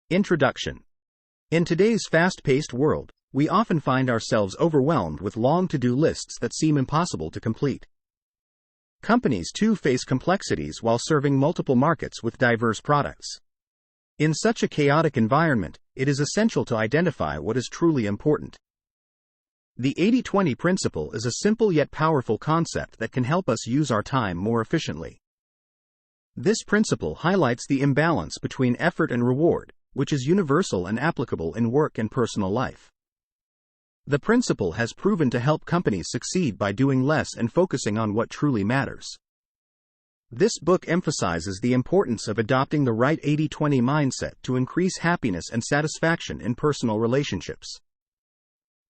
Introduction. In today's fast-paced world, we often find ourselves overwhelmed with long to-do lists that seem impossible to complete. Companies too face complexities while serving multiple markets with diverse products. In such a chaotic environment, it is essential to identify what is truly important. The 80-20 principle is a simple yet powerful concept that can help us use our time more efficiently. This principle highlights the imbalance between effort and reward, which is universal and applicable in work and personal life. The principle has proven to help companies succeed by doing less and focusing on what truly matters. This book emphasizes the importance of adopting the right 80-20 mindset to increase happiness and satisfaction in personal relationships.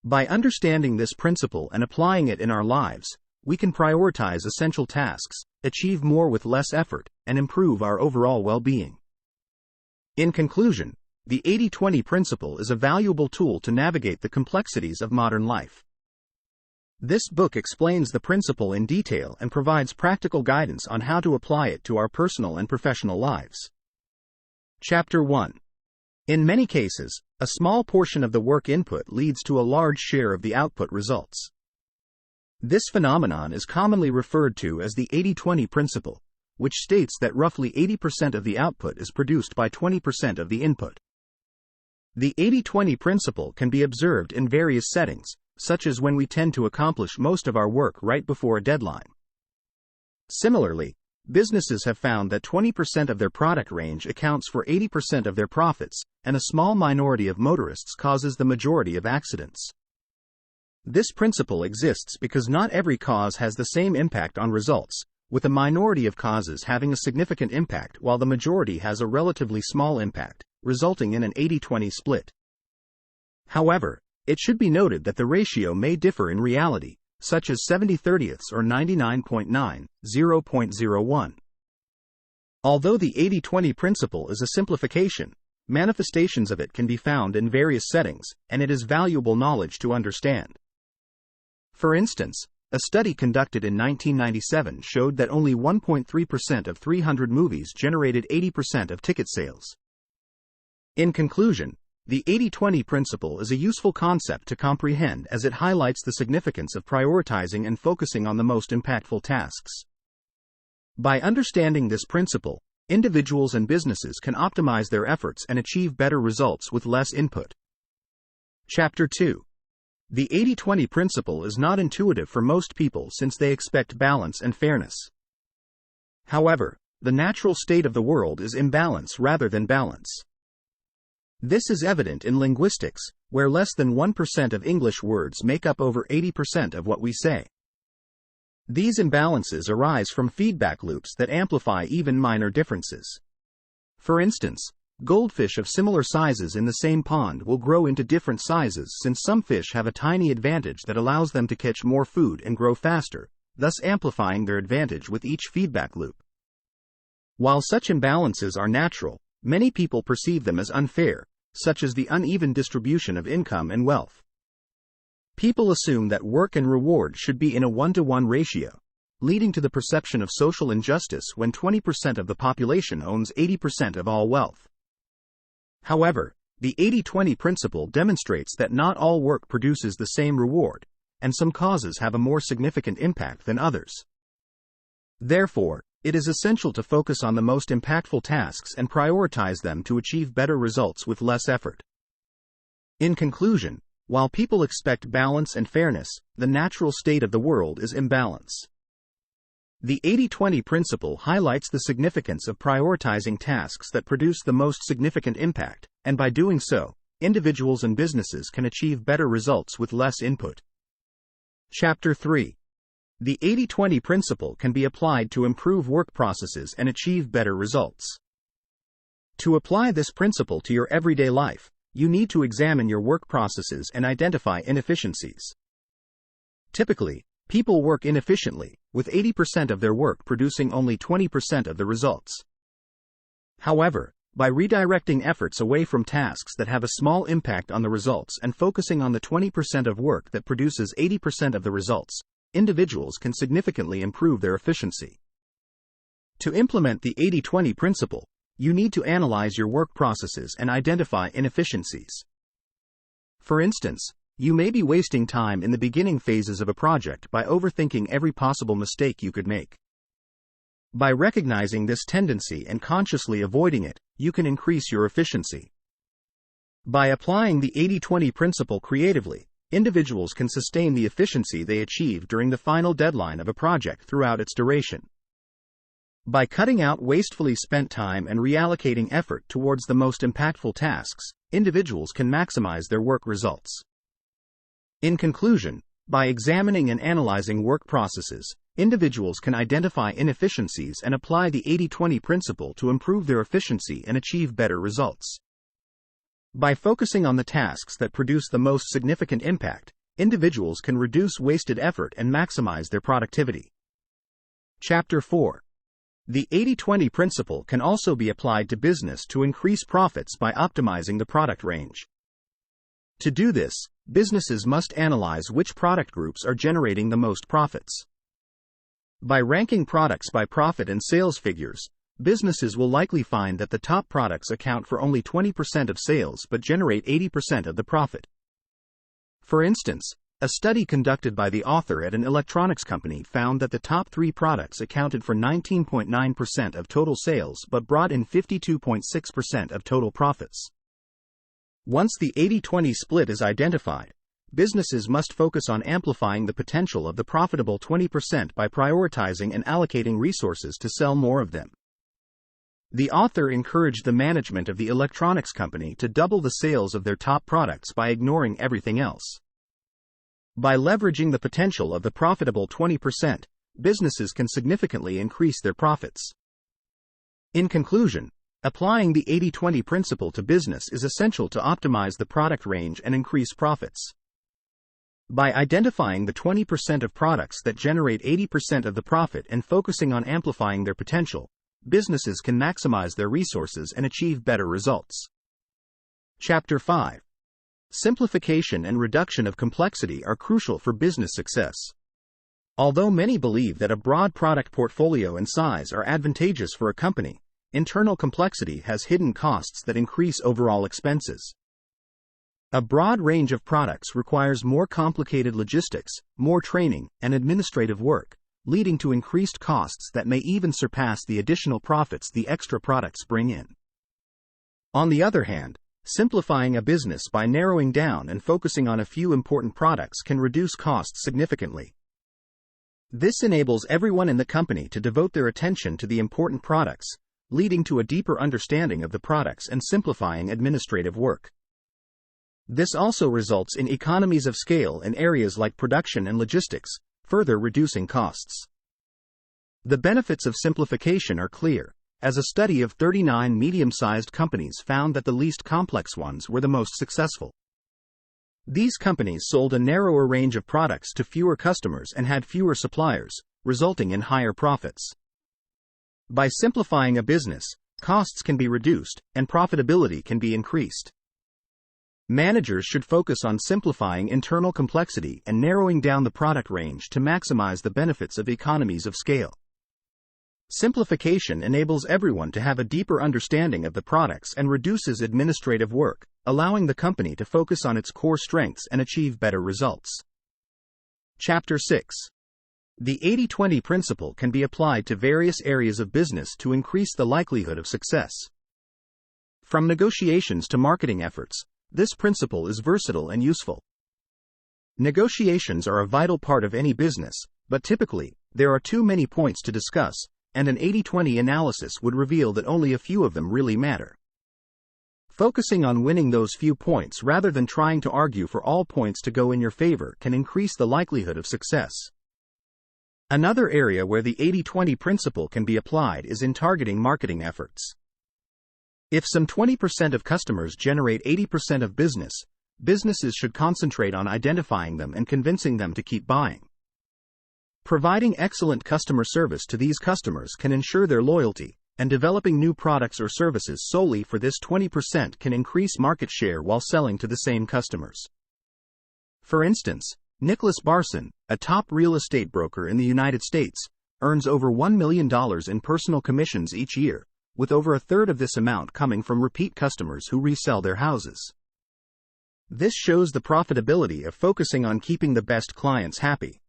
By understanding this principle and applying it in our lives, we can prioritize essential tasks, achieve more with less effort, and improve our overall well-being. In conclusion, the 80-20 principle is a valuable tool to navigate the complexities of modern life. This book explains the principle in detail and provides practical guidance on how to apply it to our personal and professional lives. Chapter 1. In many cases, a small portion of the work input leads to a large share of the output results. This phenomenon is commonly referred to as the 80-20 principle, which states that roughly 80% of the output is produced by 20% of the input. The 80-20 principle can be observed in various settings, such as when we tend to accomplish most of our work right before a deadline. Similarly, businesses have found that 20% of their product range accounts for 80% of their profits, and a small minority of motorists causes the majority of accidents. This principle exists because not every cause has the same impact on results, with a minority of causes having a significant impact while the majority has a relatively small impact, resulting in an 80-20 split. However, it should be noted that the ratio may differ in reality, such as 70/30 or 99.9, 0.01. Although the 80-20 principle is a simplification, manifestations of it can be found in various settings, and it is valuable knowledge to understand. For instance, a study conducted in 1997 showed that only 1.3% of 300 movies generated 80% of ticket sales. In conclusion, the 80-20 principle is a useful concept to comprehend as it highlights the significance of prioritizing and focusing on the most impactful tasks. By understanding this principle, individuals and businesses can optimize their efforts and achieve better results with less input. Chapter 2. The 80-20 principle is not intuitive for most people since they expect balance and fairness. However, the natural state of the world is imbalance rather than balance. This is evident in linguistics, where less than 1% of English words make up over 80% of what we say. These imbalances arise from feedback loops that amplify even minor differences. For instance, goldfish of similar sizes in the same pond will grow into different sizes since some fish have a tiny advantage that allows them to catch more food and grow faster, thus amplifying their advantage with each feedback loop. While such imbalances are natural, many people perceive them as unfair, such as the uneven distribution of income and wealth. People assume that work and reward should be in a 1-to-1 ratio, leading to the perception of social injustice when 20% of the population owns 80% of all wealth. However, the 80-20 principle demonstrates that not all work produces the same reward, and some causes have a more significant impact than others. Therefore, it is essential to focus on the most impactful tasks and prioritize them to achieve better results with less effort. In conclusion, while people expect balance and fairness, the natural state of the world is imbalance. The 80-20 principle highlights the significance of prioritizing tasks that produce the most significant impact, and by doing so, individuals and businesses can achieve better results with less input. Chapter 3. The 80-20 principle can be applied to improve work processes and achieve better results. To apply this principle to your everyday life, you need to examine your work processes and identify inefficiencies. Typically, people work inefficiently, with 80% of their work producing only 20% of the results. However, by redirecting efforts away from tasks that have a small impact on the results and focusing on the 20% of work that produces 80% of the results, individuals can significantly improve their efficiency. To implement the 80-20 principle, you need to analyze your work processes and identify inefficiencies. For instance, you may be wasting time in the beginning phases of a project by overthinking every possible mistake you could make. By recognizing this tendency and consciously avoiding it, you can increase your efficiency. By applying the 80-20 principle creatively, individuals can sustain the efficiency they achieve during the final deadline of a project throughout its duration. By cutting out wastefully spent time and reallocating effort towards the most impactful tasks, individuals can maximize their work results. In conclusion, by examining and analyzing work processes, individuals can identify inefficiencies and apply the 80-20 principle to improve their efficiency and achieve better results. By focusing on the tasks that produce the most significant impact, individuals can reduce wasted effort and maximize their productivity. Chapter 4. The 80-20 principle can also be applied to business to increase profits by optimizing the product range. To do this, businesses must analyze which product groups are generating the most profits. By ranking products by profit and sales figures, businesses will likely find that the top products account for only 20% of sales but generate 80% of the profit. For instance, a study conducted by the author at an electronics company found that the top 3 products accounted for 19.9% of total sales but brought in 52.6% of total profits. Once the 80-20 split is identified, businesses must focus on amplifying the potential of the profitable 20% by prioritizing and allocating resources to sell more of them. The author encouraged the management of the electronics company to double the sales of their top products by ignoring everything else. By leveraging the potential of the profitable 20%, businesses can significantly increase their profits. In conclusion, applying the 80-20 principle to business is essential to optimize the product range and increase profits. By identifying the 20% of products that generate 80% of the profit and focusing on amplifying their potential, businesses can maximize their resources and achieve better results. Chapter 5. Simplification and reduction of complexity are crucial for business success. Although many believe that a broad product portfolio and size are advantageous for a company, internal complexity has hidden costs that increase overall expenses. A broad range of products requires more complicated logistics, more training, and administrative work, leading to increased costs that may even surpass the additional profits the extra products bring in. On the other hand, simplifying a business by narrowing down and focusing on a few important products can reduce costs significantly. This enables everyone in the company to devote their attention to the important products, leading to a deeper understanding of the products and simplifying administrative work. This also results in economies of scale in areas like production and logistics, further reducing costs. The benefits of simplification are clear, as a study of 39 medium-sized companies found that the least complex ones were the most successful. These companies sold a narrower range of products to fewer customers and had fewer suppliers, resulting in higher profits. By simplifying a business, costs can be reduced and profitability can be increased. Managers should focus on simplifying internal complexity and narrowing down the product range to maximize the benefits of economies of scale. Simplification enables everyone to have a deeper understanding of the products and reduces administrative work, allowing the company to focus on its core strengths and achieve better results. Chapter 6. The 80-20 principle can be applied to various areas of business to increase the likelihood of success. From negotiations to marketing efforts, this principle is versatile and useful. Negotiations are a vital part of any business, but typically, there are too many points to discuss, and an 80-20 analysis would reveal that only a few of them really matter. Focusing on winning those few points rather than trying to argue for all points to go in your favor can increase the likelihood of success. Another area where the 80-20 principle can be applied is in targeting marketing efforts. If some 20% of customers generate 80% of business, businesses should concentrate on identifying them and convincing them to keep buying. Providing excellent customer service to these customers can ensure their loyalty, and developing new products or services solely for this 20% can increase market share while selling to the same customers. For instance, Nicholas Barson, a top real estate broker in the United States, earns over $1 million in personal commissions each year, with over a third of this amount coming from repeat customers who resell their houses. This shows the profitability of focusing on keeping the best clients happy.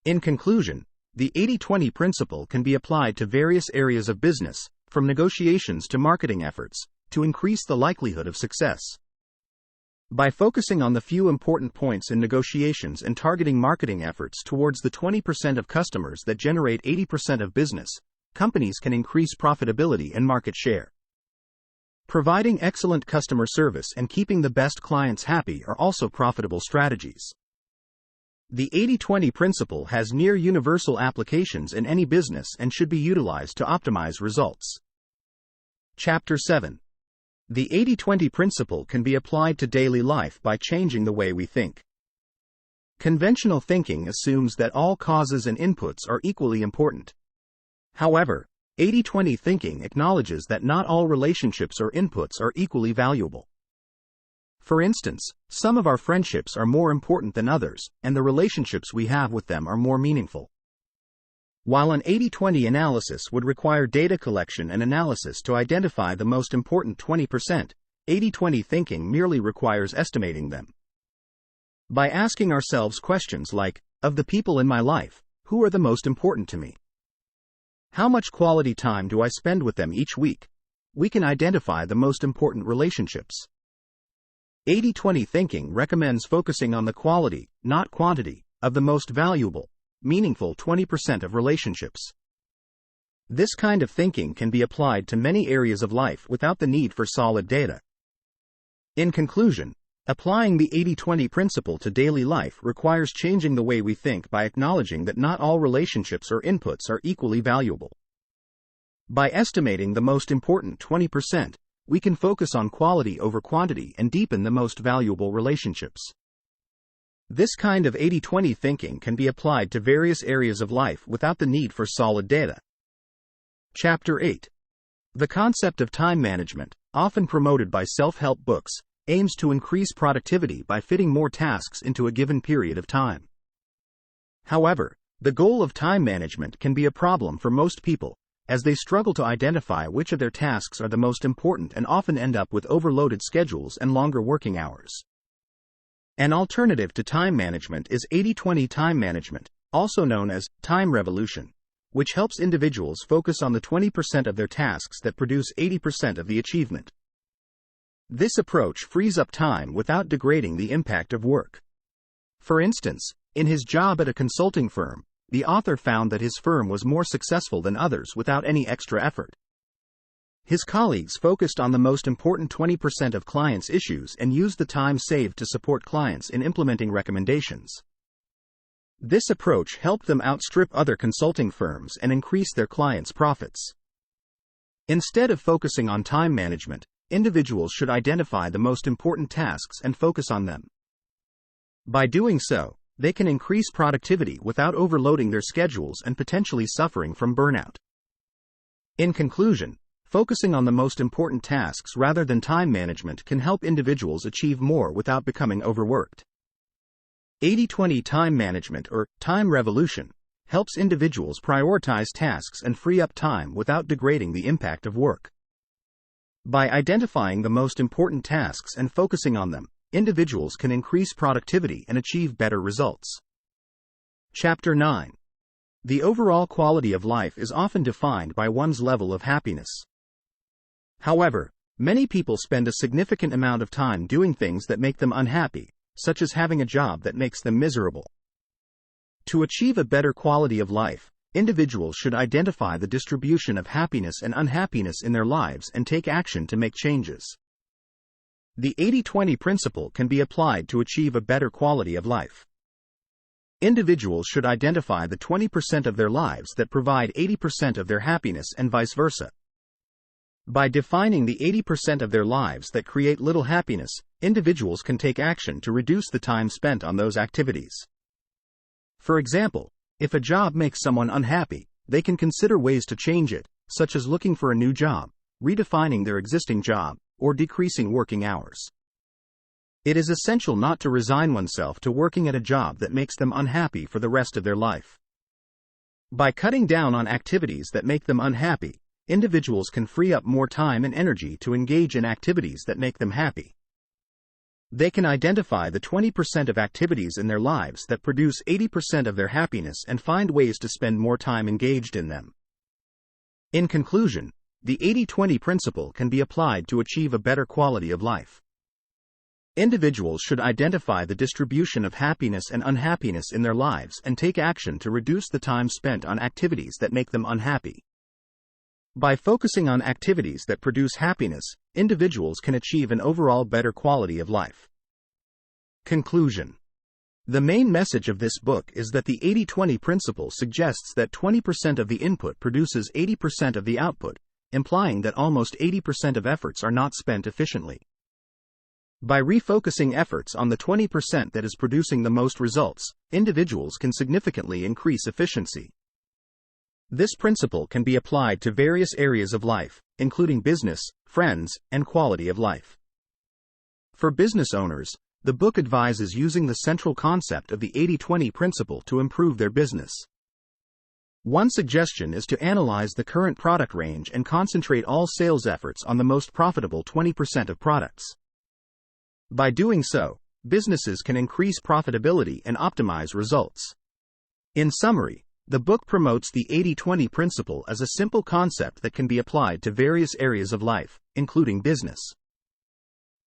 In conclusion, the 80-20 principle can be applied to various areas of business, from negotiations to marketing efforts, to increase the likelihood of success. By focusing on the few important points in negotiations and targeting marketing efforts towards the 20% of customers that generate 80% of business, companies can increase profitability and market share. Providing excellent customer service and keeping the best clients happy are also profitable strategies. The 80-20 principle has near universal applications in any business and should be utilized to optimize results. Chapter 7. The 80-20 principle can be applied to daily life by changing the way we think. Conventional thinking assumes that all causes and inputs are equally important. However, 80-20 thinking acknowledges that not all relationships or inputs are equally valuable. For instance, some of our friendships are more important than others, and the relationships we have with them are more meaningful. While an 80-20 analysis would require data collection and analysis to identify the most important 20%, 80-20 thinking merely requires estimating them. By asking ourselves questions like, of the people in my life, who are the most important to me? How much quality time do I spend with them each week? We can identify the most important relationships. 80-20 thinking recommends focusing on the quality, not quantity, of the most valuable, meaningful 20% of relationships. This kind of thinking can be applied to many areas of life without the need for solid data. In conclusion, applying the 80-20 principle to daily life requires changing the way we think by acknowledging that not all relationships or inputs are equally valuable. By estimating the most important 20%, we can focus on quality over quantity and deepen the most valuable relationships. This kind of 80-20 thinking can be applied to various areas of life without the need for solid data. Chapter 8. The concept of time management, often promoted by self-help books, aims to increase productivity by fitting more tasks into a given period of time. However, the goal of time management can be a problem for most people, as they struggle to identify which of their tasks are the most important and often end up with overloaded schedules and longer working hours. An alternative to time management is 80-20 time management, also known as time revolution, which helps individuals focus on the 20% of their tasks that produce 80% of the achievement. This approach frees up time without degrading the impact of work. For instance, in his job at a consulting firm, the author found that his firm was more successful than others without any extra effort. His colleagues focused on the most important 20% of clients' issues and used the time saved to support clients in implementing recommendations. This approach helped them outstrip other consulting firms and increase their clients' profits. Instead of focusing on time management, individuals should identify the most important tasks and focus on them. By doing so, they can increase productivity without overloading their schedules and potentially suffering from burnout. In conclusion, focusing on the most important tasks rather than time management can help individuals achieve more without becoming overworked. 80-20 time management, or time revolution, helps individuals prioritize tasks and free up time without degrading the impact of work. By identifying the most important tasks and focusing on them, individuals can increase productivity and achieve better results. Chapter 9. The overall quality of life is often defined by one's level of happiness. However, many people spend a significant amount of time doing things that make them unhappy, such as having a job that makes them miserable. To achieve a better quality of life, individuals should identify the distribution of happiness and unhappiness in their lives and take action to make changes. The 80-20 principle can be applied to achieve a better quality of life. Individuals should identify the 20% of their lives that provide 80% of their happiness and vice versa. By defining the 80% of their lives that create little happiness, individuals can take action to reduce the time spent on those activities. For example, if a job makes someone unhappy, they can consider ways to change it, such as looking for a new job, redefining their existing job, or decreasing working hours. It is essential not to resign oneself to working at a job that makes them unhappy for the rest of their life. By cutting down on activities that make them unhappy, individuals can free up more time and energy to engage in activities that make them happy. They can identify the 20% of activities in their lives that produce 80% of their happiness and find ways to spend more time engaged in them. In conclusion, the 80-20 principle can be applied to achieve a better quality of life. Individuals should identify the distribution of happiness and unhappiness in their lives and take action to reduce the time spent on activities that make them unhappy. By focusing on activities that produce happiness, individuals can achieve an overall better quality of life. Conclusion. The main message of this book is that the 80-20 principle suggests that 20% of the input produces 80% of the output, implying that almost 80% of efforts are not spent efficiently. By refocusing efforts on the 20% that is producing the most results, individuals can significantly increase efficiency. This principle can be applied to various areas of life, including business, friends, and quality of life. For business owners, the book advises using the central concept of the 80-20 principle to improve their business. One suggestion is to analyze the current product range and concentrate all sales efforts on the most profitable 20% of products. By doing so, businesses can increase profitability and optimize results. In summary, the book promotes the 80-20 principle as a simple concept that can be applied to various areas of life, including business.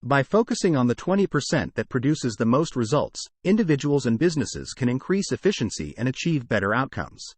By focusing on the 20% that produces the most results, individuals and businesses can increase efficiency and achieve better outcomes.